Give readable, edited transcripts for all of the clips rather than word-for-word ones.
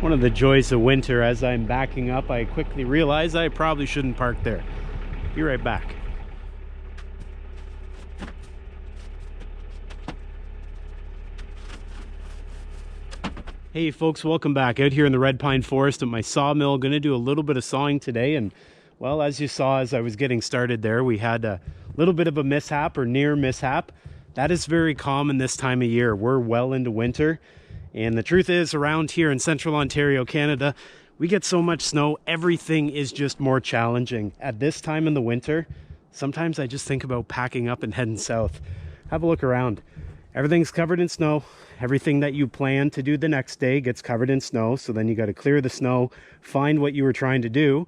One of the joys of winter, as I'm backing up, I quickly realize I probably shouldn't park there. Be right back. Hey folks, welcome back. Out here in the Red Pine Forest at my sawmill. Going to do a little bit of sawing today, and well, as you saw as I was getting started there, we had a little bit of a mishap or near mishap. That is very common this time of year. We're well into winter. And the truth is, around here in central Ontario, Canada, we get so much snow, everything is just more challenging. At this time in the winter, sometimes I just think about packing up and heading south. Have a look around. Everything's covered in snow. Everything that you plan to do the next day gets covered in snow. So then you got to clear the snow, find what you were trying to do,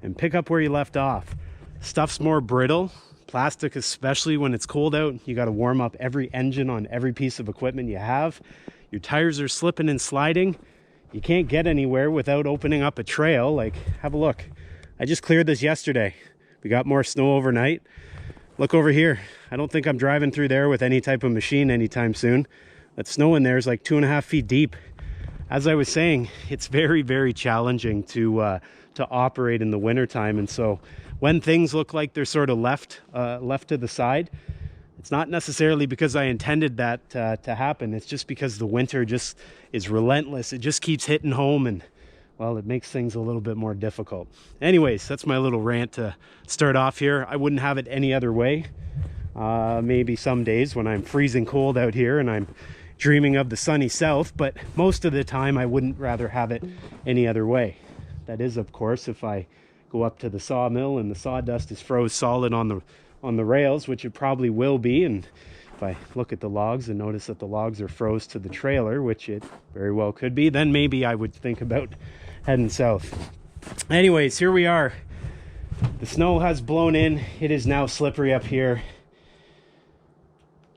and pick up where you left off. Stuff's more brittle. Plastic, especially when it's cold out, you got to warm up every engine on every piece of equipment you have. Your tires are slipping and sliding. You can't get anywhere without opening up a trail. Like, have a look. I just cleared this yesterday. We got more snow overnight. Look over here. I don't think I'm driving through there with any type of machine anytime soon. That snow in there is like 2.5 feet deep. As I was saying, it's very, very challenging to operate in the wintertime. And so when things look like they're sort of left to the side, it's not necessarily because I intended that to happen. It's just because the winter just is relentless. It just keeps hitting home, and well, it makes things a little bit more difficult. Anyways, that's my little rant to start off here. I wouldn't have it any other way. Maybe some days when I'm freezing cold out here and I'm dreaming of the sunny south, but most of the time I wouldn't rather have it any other way. That is, of course, if I go up to the sawmill and the sawdust is froze solid on the rails, which it probably will be, and if I look at the logs and notice that the logs are froze to the trailer, which it very well could be, then maybe I would think about heading south. Anyways, here we are. The snow has blown in. It is now slippery up here.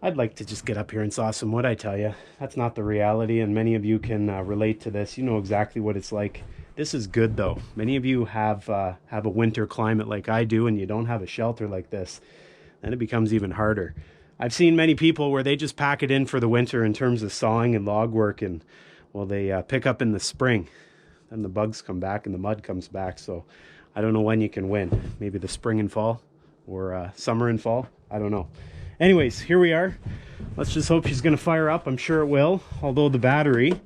I'd like to just get up here and saw some wood, I tell you. That's not the reality, and many of you can relate to this. You know exactly what it's like. This is good though. Many of you have a winter climate like I do, and you don't have a shelter like this. Then it becomes even harder. I've seen many people where they just pack it in for the winter in terms of sawing and log work, and well, they pick up in the spring. Then the bugs come back and the mud comes back. So I don't know when you can win. Maybe the spring and fall, or summer and fall. I don't know. Anyways, here we are. Let's just hope she's going to fire up. I'm sure it will. Although the battery,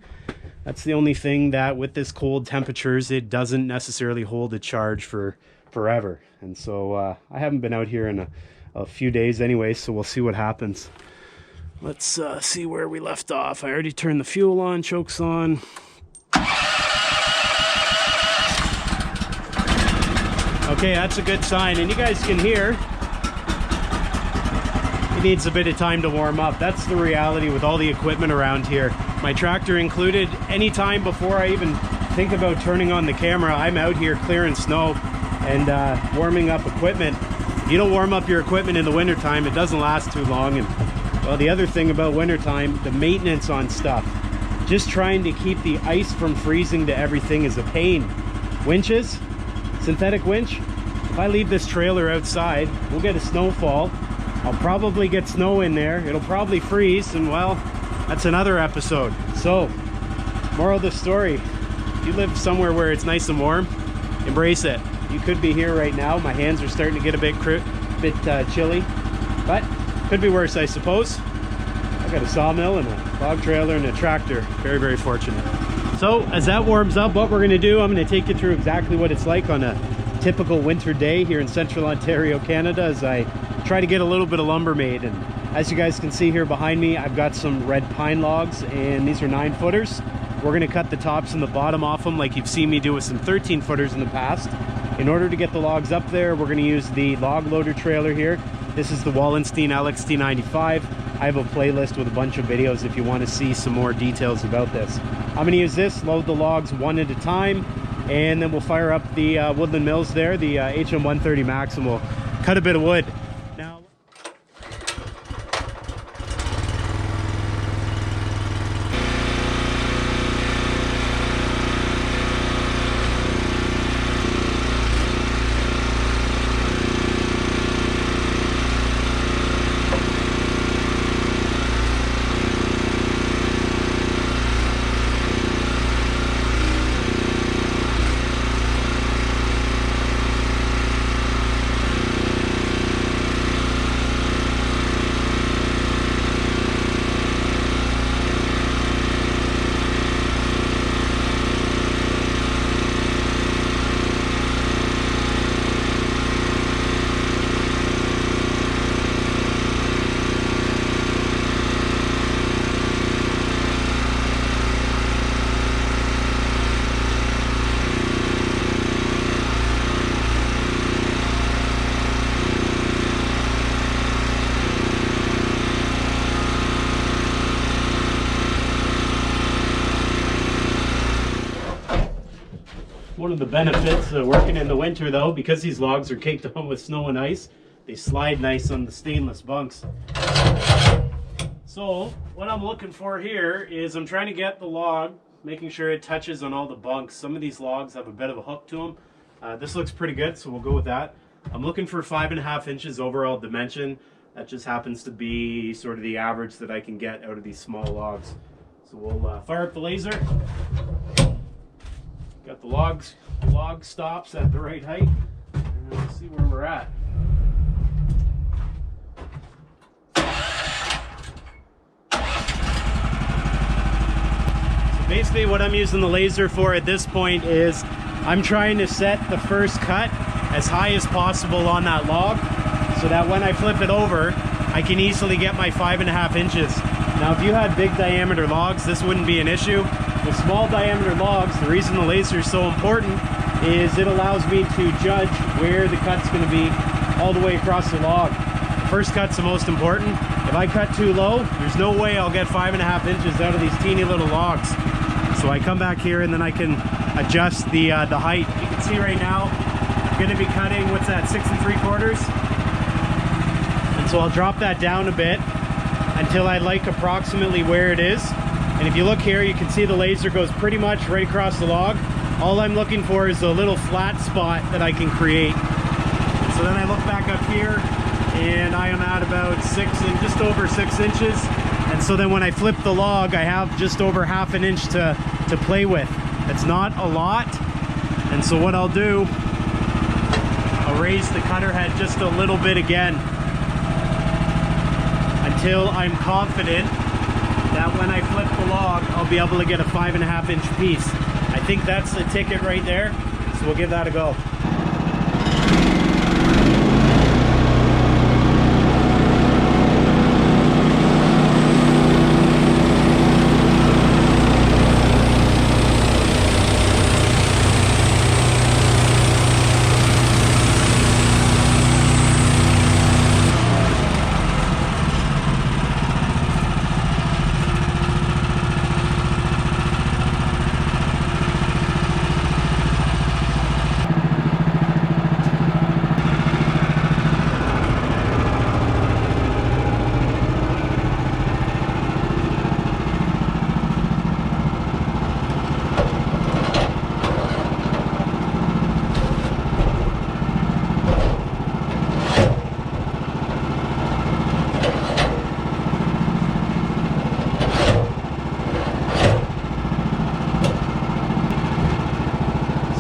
that's the only thing that with this cold temperatures, it doesn't necessarily hold a charge for forever. And so I haven't been out here in a few days anyway, so we'll see what happens. Let's see where we left off. I already turned the fuel on, chokes on. Okay, that's a good sign. And you guys can hear it needs a bit of time to warm up. That's the reality with all the equipment around here. My tractor included. Anytime before I even think about turning on the camera, I'm out here clearing snow and warming up equipment. If you don't warm up your equipment in the wintertime, it doesn't last too long. And well, the other thing about wintertime, the maintenance on stuff. Just trying to keep the ice from freezing to everything is a pain. Winches, synthetic winch. If I leave this trailer outside, we'll get a snowfall. I'll probably get snow in there. It'll probably freeze, and well, that's another episode. So, moral of the story, if you live somewhere where it's nice and warm, embrace it. You could be here right now. My hands are starting to get a bit chilly, but could be worse, I suppose. I got a sawmill and a log trailer and a tractor. Very, very fortunate. So, as that warms up, what we're going to do, I'm going to take you through exactly what it's like on a typical winter day here in central Ontario, Canada, as I try to get a little bit of lumber made. And as you guys can see here behind me, I've got some red pine logs, and these are 9-footers. We're going to cut the tops and the bottom off them like you've seen me do with some 13-footers in the past. In order to get the logs up there, we're going to use the log loader trailer here. This is the Wallenstein LXT95. I have a playlist with a bunch of videos if you want to see some more details about this. I'm going to use this, load the logs one at a time, and then we'll fire up the Woodland Mills there, the HM130 Max, and we'll cut a bit of wood. Now, One of the benefits of working in the winter though, because these logs are caked on with snow and ice, they slide nice on the stainless bunks. So what I'm looking for here is I'm trying to get the log, making sure it touches on all the bunks. Some of these logs have a bit of a hook to them. This looks pretty good, so we'll go with that. I'm looking for 5.5 inches overall dimension. That just happens to be sort of the average that I can get out of these small logs. So we'll fire up the laser. Got the log stops at the right height, and we'll see where we're at. So basically what I'm using the laser for at this point is I'm trying to set the first cut as high as possible on that log so that when I flip it over, I can easily get my 5.5 inches. Now if you had big diameter logs, this wouldn't be an issue. With small diameter logs, the reason the laser is so important is it allows me to judge where the cut's going to be all the way across the log. The first cut's the most important. If I cut too low, there's no way I'll get 5.5 inches out of these teeny little logs. So I come back here and then I can adjust the height. You can see right now, I'm going to be cutting, what's that, 6 3/4? And so I'll drop that down a bit until I like approximately where it is. And if you look here, you can see the laser goes pretty much right across the log. All I'm looking for is a little flat spot that I can create. So then I look back up here and I am at about just over 6 inches. And so then when I flip the log, I have just over 1/2 inch to play with. It's not a lot. And so what I'll do, I'll raise the cutter head just a little bit again until I'm confident that when I flip the log, I'll be able to get a 5.5 inch piece. I think that's the ticket right there, so we'll give that a go.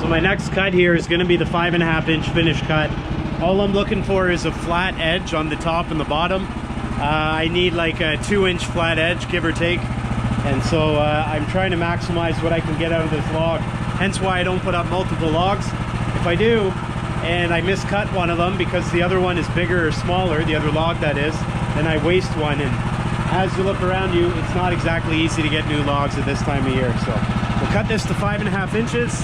My next cut here is going to be the 5.5 inch finish cut. All I'm looking for is a flat edge on the top and the bottom. I need like a 2-inch flat edge, give or take. And so I'm trying to maximize what I can get out of this log. Hence why I don't put up multiple logs. If I do, and I miscut one of them because the other one is bigger or smaller, the other log that is, then I waste one. And as you look around you, it's not exactly easy to get new logs at this time of year. So we'll cut this to 5.5 inches.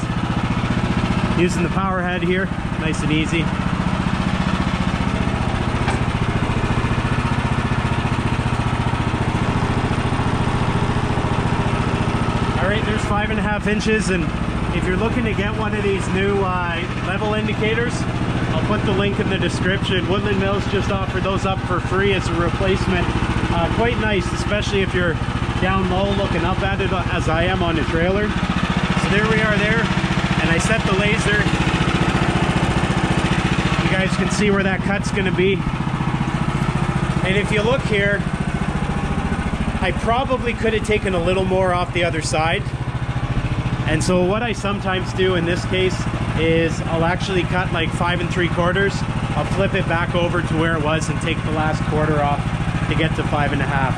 Using the power head here, nice and easy. All right, there's 5.5 inches, and if you're looking to get one of these new level indicators, I'll put the link in the description. Woodland Mills just offered those up for free as a replacement. Quite nice, especially if you're down low looking up at it as I am on the trailer. So there we are there. And I set the laser. You guys can see where that cut's gonna be. And if you look here, I probably could have taken a little more off the other side. And so what I sometimes do in this case is I'll actually cut like 5 3/4. I'll flip it back over to where it was and take the last quarter off to get to 5.5.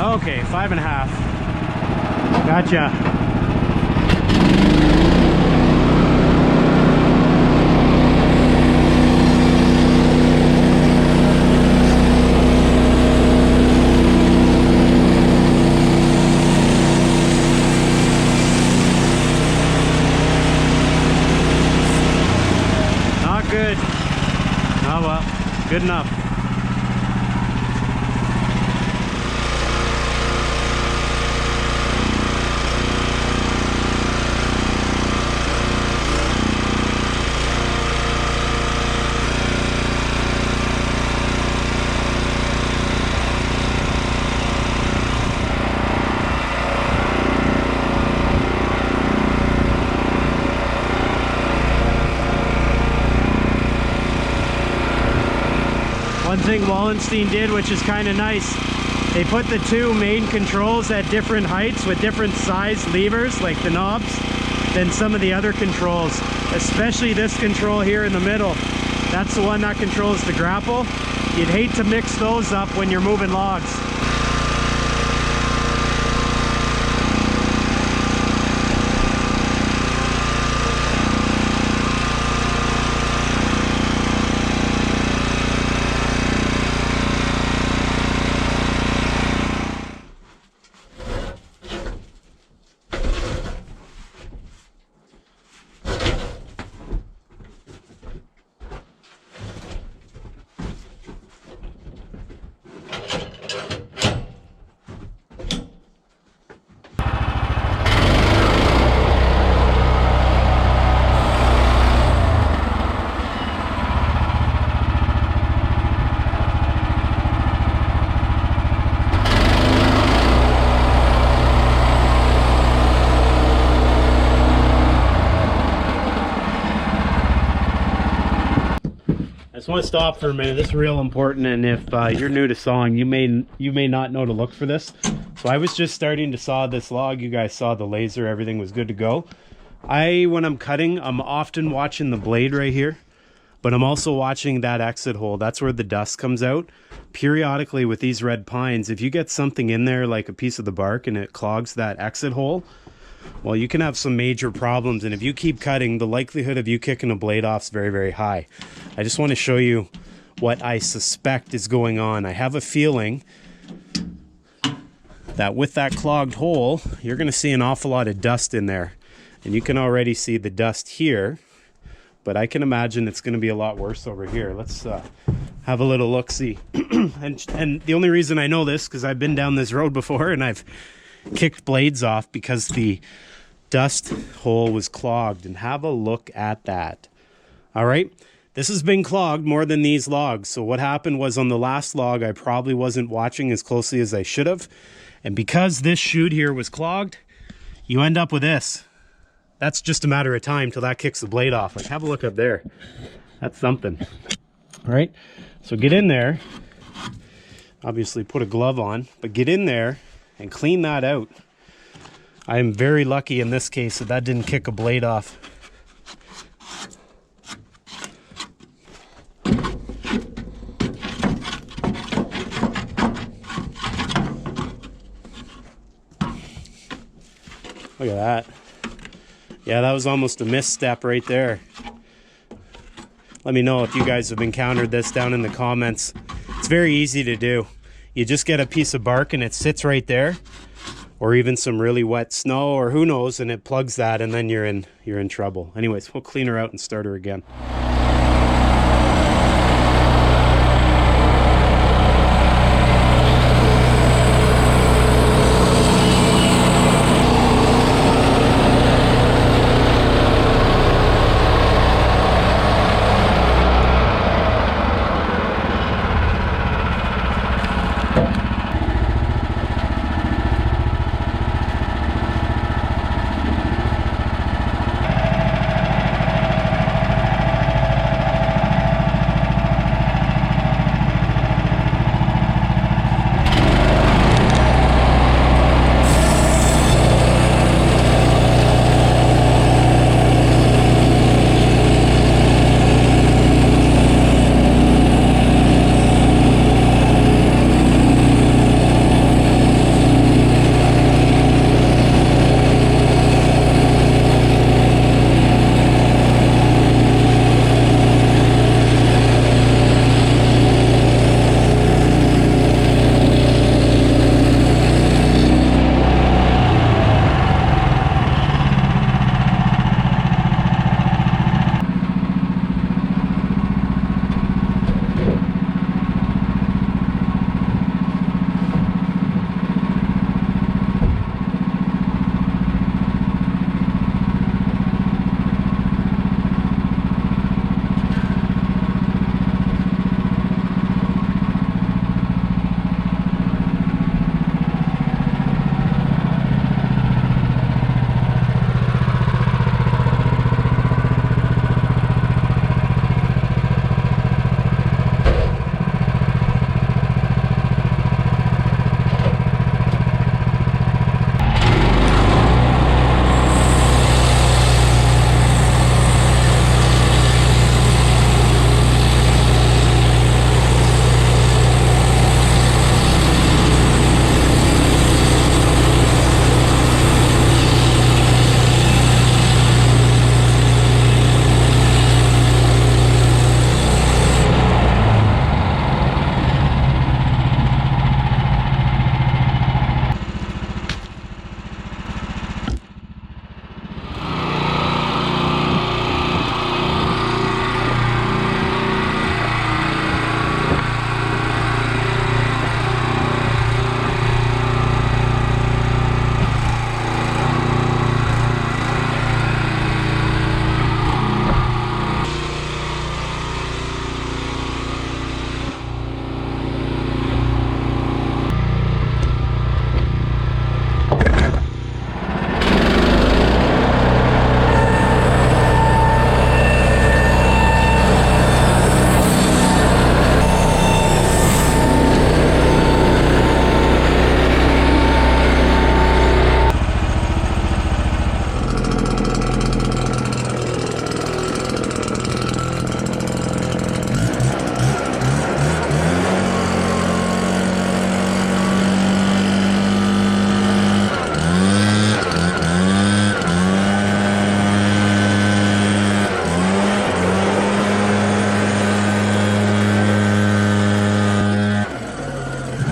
Okay, 5.5. Gotcha. Not good. Oh well, good enough. One thing Wallenstein did, which is kind of nice, they put the two main controls at different heights with different size levers, like the knobs, than some of the other controls, especially this control here in the middle. That's the one that controls the grapple. You'd hate to mix those up when you're moving logs. I just want to stop for a minute. This is real important, and if you're new to sawing, you may not know to look for this. So I was just starting to saw this log. You guys saw the laser, everything was good to go. When I'm cutting, I'm often watching the blade right here, but I'm also watching that exit hole. That's where the dust comes out. Periodically with these red pines, if you get something in there like a piece of the bark and it clogs that exit hole, well, you can have some major problems, and if you keep cutting, the likelihood of you kicking a blade off is very, very high. I just want to show you what I suspect is going on. I have a feeling that with that clogged hole, you're going to see an awful lot of dust in there, and you can already see the dust here, but I can imagine it's going to be a lot worse over here. Let's have a little look-see. and the only reason I know this, because I've been down this road before, and I've kicked blades off because the dust hole was clogged, and have a look at that. All right, this has been clogged more than these logs. So what happened was, on the last log, I probably wasn't watching as closely as I should have, and because this chute here was clogged, you end up with this. That's just a matter of time till that kicks the blade off. Like, have a look up there. That's something. All right, so get in there, obviously put a glove on, but get in there and clean that out. I am very lucky in this case that didn't kick a blade off. Look at that. Yeah, that was almost a misstep right there. Let me know if you guys have encountered this down in the comments. It's very easy to do. You just get a piece of bark and it sits right there, or even some really wet snow, or who knows, and it plugs that, and then you're in trouble. Anyways, we'll clean her out and start her again.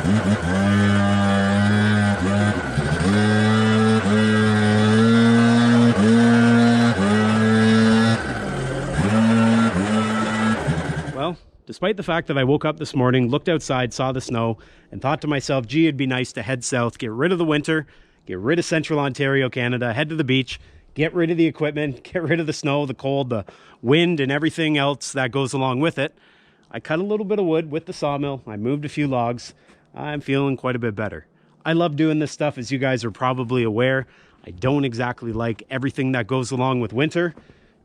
Well, despite the fact that I woke up this morning, looked outside, saw the snow, and thought to myself, gee, it'd be nice to head south, get rid of the winter, get rid of central Ontario, Canada, head to the beach, get rid of the equipment, get rid of the snow, the cold, the wind, and everything else that goes along with it. I cut a little bit of wood with the sawmill. I moved a few logs. I'm feeling quite a bit better. I love doing this stuff, as you guys are probably aware. I don't exactly like everything that goes along with winter,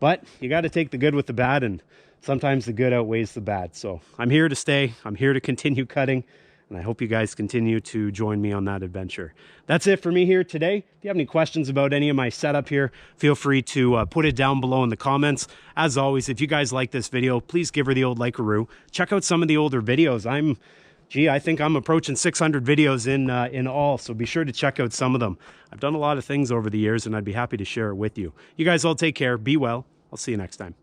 but you got to take the good with the bad, and sometimes the good outweighs the bad. So I'm here to stay. I'm here to continue cutting, and I hope you guys continue to join me on that adventure. That's it for me here today. If you have any questions about any of my setup here, feel free to put it down below in the comments. As always, if you guys like this video, please give her the old like-a-roo. Check out some of the older videos. I think I'm approaching 600 videos in all, so be sure to check out some of them. I've done a lot of things over the years, and I'd be happy to share it with you. You guys all take care. Be well. I'll see you next time.